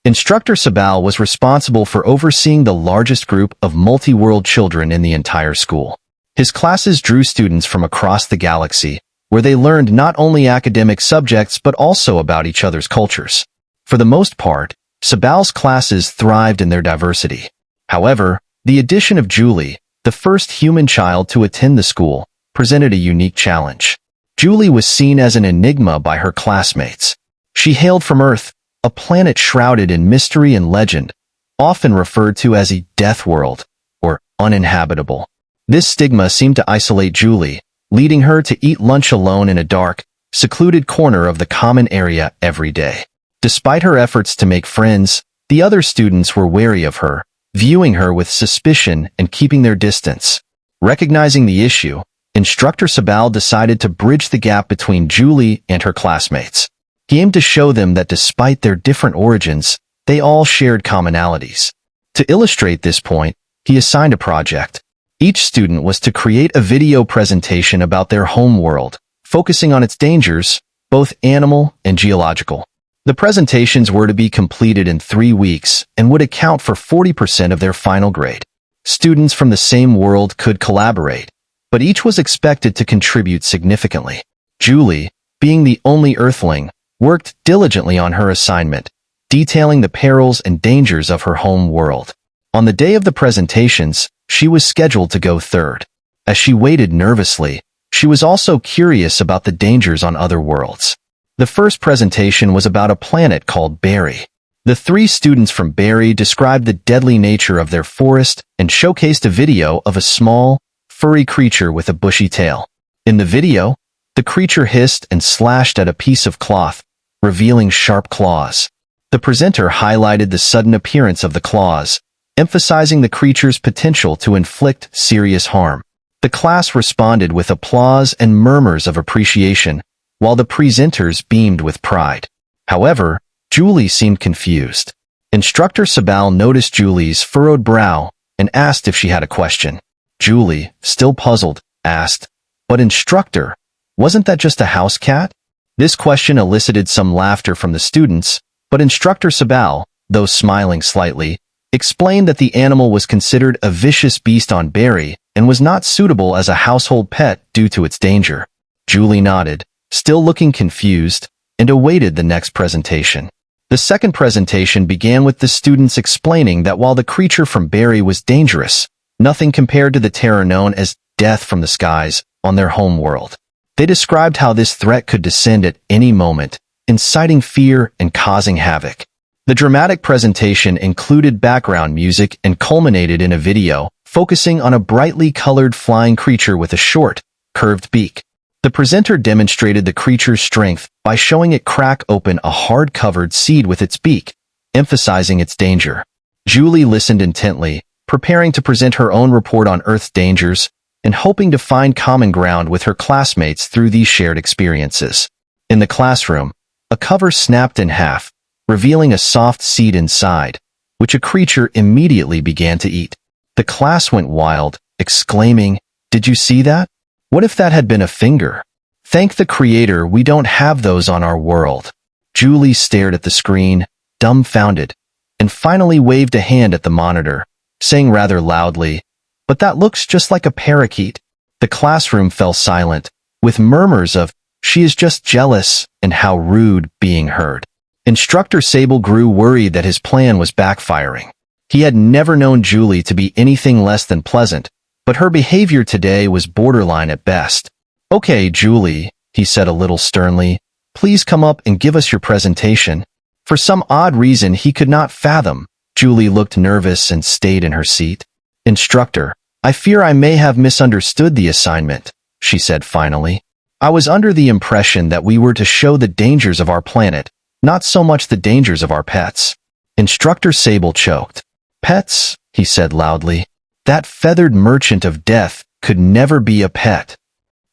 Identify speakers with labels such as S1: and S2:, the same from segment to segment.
S1: Instructor Sabal was responsible for overseeing the largest group of multi-world children in the entire school. His classes drew students from across the galaxy, where they learned not only academic subjects but also about each other's cultures. For the most part, Sabal's classes thrived in their diversity. However, the addition of Julie, the first human child to attend the school, presented a unique challenge. Julie was seen as an enigma by her classmates. She hailed from Earth, a planet shrouded in mystery and legend, often referred to as a Deathworld, or uninhabitable. This stigma seemed to isolate Julie, leading her to eat lunch alone in a dark, secluded corner of the common area every day. Despite her efforts to make friends, the other students were wary of her, viewing her with suspicion and keeping their distance. Recognizing the issue, Instructor Sabal decided to bridge the gap between Julie and her classmates. He aimed to show them that despite their different origins, they all shared commonalities. To illustrate this point, he assigned a project. Each student was to create a video presentation about their home world, focusing on its dangers, both animal and geological. The presentations were to be completed in 3 weeks and would account for 40% of their final grade. Students from the same world could collaborate, but each was expected to contribute significantly. Julie, being the only Earthling, worked diligently on her assignment, detailing the perils and dangers of her home world. On the day of the presentations, she was scheduled to go third. As she waited nervously, she was also curious about the dangers on other worlds. The first presentation was about a planet called Barry. The 3 students from Barry described the deadly nature of their forest and showcased a video of a small, furry creature with a bushy tail. In the video, the creature hissed and slashed at a piece of cloth, revealing sharp claws. The presenter highlighted the sudden appearance of the claws, emphasizing the creature's potential to inflict serious harm. The class responded with applause and murmurs of appreciation, while the presenters beamed with pride. However, Julie seemed confused. Instructor Sabal noticed Julie's furrowed brow and asked if she had a question. Julie, still puzzled, asked, "But instructor, wasn't that just a house cat?" This question elicited some laughter from the students, but Instructor Sabal, though smiling slightly, explained that the animal was considered a vicious beast on Barry and was not suitable as a household pet due to its danger. Julie nodded, still looking confused, and awaited the next presentation. The second presentation began with the students explaining that while the creature from Barry was dangerous, nothing compared to the terror known as death from the skies on their home world. They described how this threat could descend at any moment, inciting fear and causing havoc. The dramatic presentation included background music and culminated in a video focusing on a brightly colored flying creature with a short, curved beak. The presenter demonstrated the creature's strength by showing it crack open a hard-covered seed with its beak, emphasizing its danger. Julie listened intently, preparing to present her own report on Earth's dangers and hoping to find common ground with her classmates through these shared experiences. In the classroom, a cover snapped in half, revealing a soft seed inside, which a creature immediately began to eat. The class went wild, exclaiming, "Did you see that? What if that had been a finger? Thank the Creator we don't have those on our world." Julie stared at the screen, dumbfounded, and finally waved a hand at the monitor, saying rather loudly, "But that looks just like a parakeet." The classroom fell silent, with murmurs of, "She is just jealous," and "How rude," being heard. Instructor Sable grew worried that his plan was backfiring. He had never known Julie to be anything less than pleasant, but her behavior today was borderline at best. "Okay, Julie," he said a little sternly, "please come up and give us your presentation." For some odd reason he could not fathom, Julie looked nervous and stayed in her seat. "Instructor, I fear I may have misunderstood the assignment," she said finally. "I was under the impression that we were to show the dangers of our planet, not so much the dangers of our pets." Instructor Sable choked. "Pets?" he said loudly. "That feathered merchant of death could never be a pet."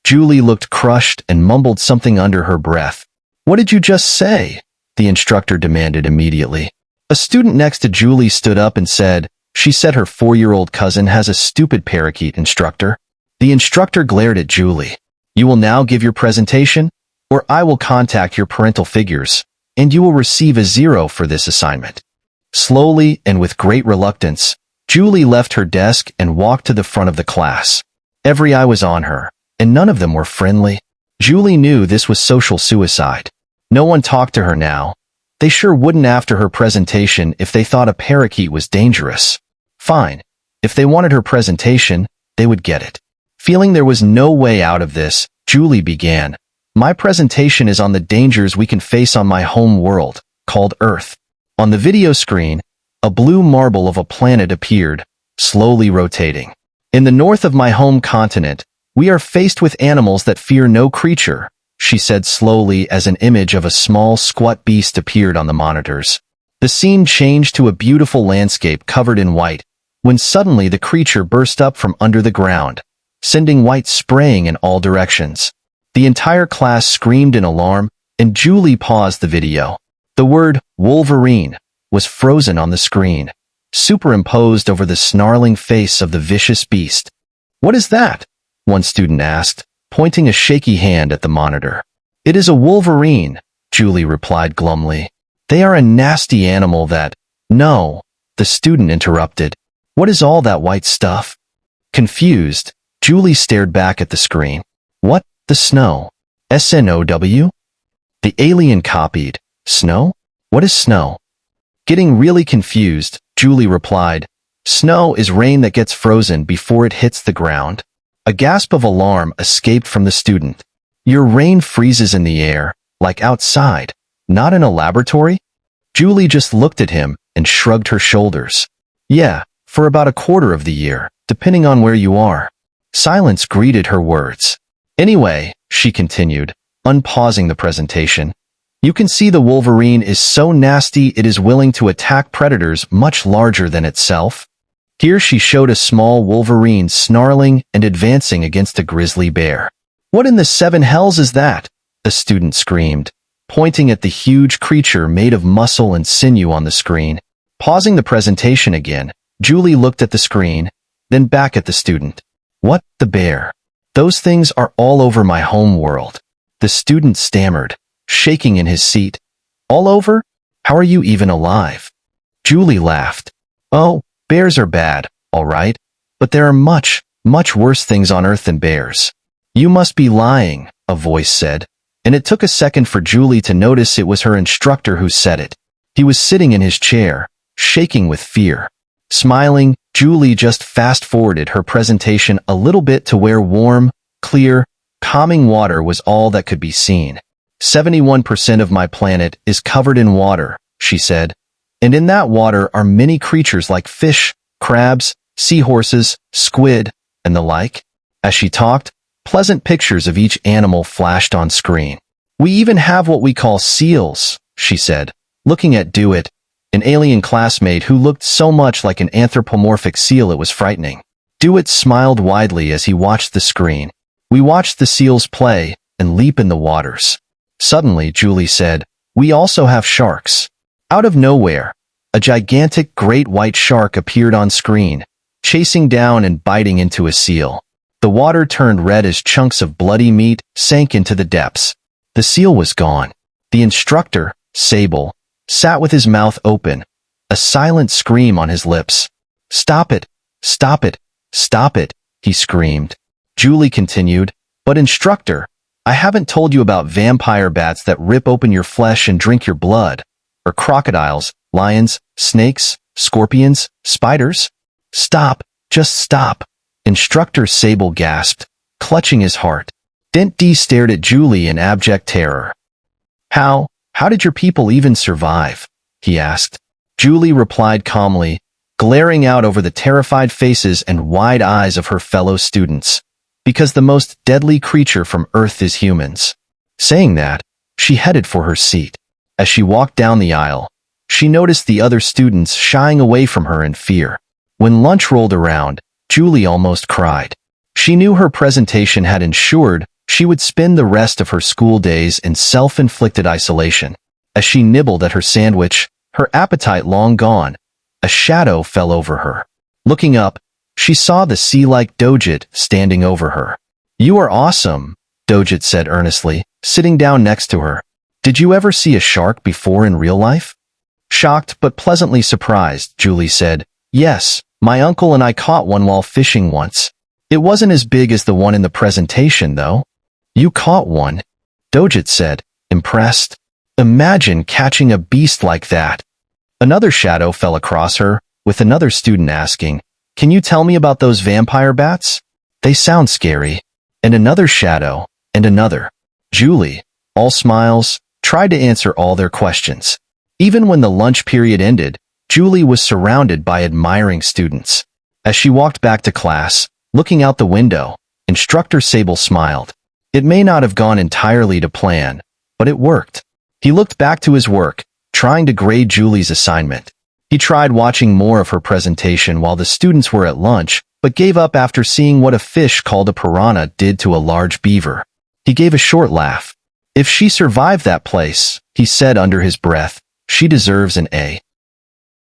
S1: Julie looked crushed and mumbled something under her breath. "What did you just say?" the instructor demanded immediately. A student next to Julie stood up and said, "She said her 4-year-old cousin has a stupid parakeet, instructor." The instructor glared at Julie. "You will now give your presentation, or I will contact your parental figures, and you will receive a 0 for this assignment." Slowly and with great reluctance, Julie left her desk and walked to the front of the class. Every eye was on her, and none of them were friendly. Julie knew this was social suicide. No one talked to her now. They sure wouldn't after her presentation if they thought a parakeet was dangerous. Fine. If they wanted her presentation, they would get it. Feeling there was no way out of this, Julie began. My presentation is on the dangers we can face on my home world, called Earth. On the video screen, a blue marble of a planet appeared, slowly rotating. In the north of my home continent, we are faced with animals that fear no creature, she said slowly as an image of a small, squat beast appeared on the monitors. The scene changed to a beautiful landscape covered in white, when suddenly the creature burst up from under the ground, sending white spraying in all directions. The entire class screamed in alarm, and Julie paused the video. The word Wolverine was frozen on the screen, superimposed over the snarling face of the vicious beast. What is that? One student asked, pointing a shaky hand at the monitor. It is a wolverine, Julie replied glumly. They are a nasty animal that— No, the student interrupted. What is all that white stuff? Confused, Julie stared back at the screen. What? The snow. SNOW? The alien copied. Snow? What is snow? Getting really confused, Julie replied. Snow is rain that gets frozen before it hits the ground. A gasp of alarm escaped from the student. Your rain freezes in the air, like outside, not in a laboratory? Julie just looked at him and shrugged her shoulders. Yeah, for about a quarter of the year, depending on where you are. Silence greeted her words. Anyway, she continued, unpausing the presentation, you can see the wolverine is so nasty it is willing to attack predators much larger than itself. Here she showed a small wolverine snarling and advancing against a grizzly bear. What in the seven hells is that? A student screamed, pointing at the huge creature made of muscle and sinew on the screen. Pausing the presentation again, Julie looked at the screen, then back at the student. What? The bear? Those things are all over my home world. The student stammered, shaking in his seat. All over? How are you even alive? Julie laughed. Oh, bears are bad, all right, but there are much, much worse things on Earth than bears. You must be lying, a voice said, and it took a second for Julie to notice it was her instructor who said it. He was sitting in his chair, shaking with fear. Smiling, Julie just fast-forwarded her presentation a little bit to where warm, clear, calming water was all that could be seen. 71% of my planet is covered in water, she said, and in that water are many creatures like fish, crabs, seahorses, squid, and the like. As she talked, pleasant pictures of each animal flashed on screen. We even have what we call seals, she said, looking at Dewitt, an alien classmate who looked so much like an anthropomorphic seal it was frightening. Dewitt smiled widely as he watched the screen. We watched the seals play and leap in the waters. Suddenly, Julie said, we also have sharks. Out of nowhere, a gigantic great white shark appeared on screen, chasing down and biting into a seal. The water turned red as chunks of bloody meat sank into the depths. The seal was gone. The instructor, Sable, sat with his mouth open, a silent scream on his lips. Stop it! Stop it! Stop it! He screamed. Julie continued, but instructor, I haven't told you about vampire bats that rip open your flesh and drink your blood, or crocodiles, lions, snakes, scorpions, spiders. Stop! Just stop! Instructor Sable gasped, clutching his heart. Dent D stared at Julie in abject terror. How did your people even survive? He asked. Julie replied calmly, glaring out over the terrified faces and wide eyes of her fellow students. Because the most deadly creature from Earth is humans. Saying that, she headed for her seat. As she walked down the aisle, she noticed the other students shying away from her in fear. When lunch rolled around, Julie almost cried. She knew her presentation had ensured she would spend the rest of her school days in self-inflicted isolation. As she nibbled at her sandwich, her appetite long gone, a shadow fell over her. Looking up, she saw the sea-like Dojit standing over her. You are awesome, Dojit said earnestly, sitting down next to her. Did you ever see a shark before in real life? Shocked but pleasantly surprised, Julie said, "Yes, my uncle and I caught one while fishing once. It wasn't as big as the one in the presentation, though." "You caught one?" Dojit said, impressed. "Imagine catching a beast like that." Another shadow fell across her, with another student asking, "Can you tell me about those vampire bats? They sound scary." And another shadow, and another. Julie, all smiles, tried to answer all their questions. Even when the lunch period ended, Julie was surrounded by admiring students. As she walked back to class, looking out the window, Instructor Sable smiled. It may not have gone entirely to plan, but it worked. He looked back to his work, trying to grade Julie's assignment. He tried watching more of her presentation while the students were at lunch, but gave up after seeing what a fish called a piranha did to a large beaver. He gave a short laugh. "If she survived that place," he said under his breath, "she deserves an A."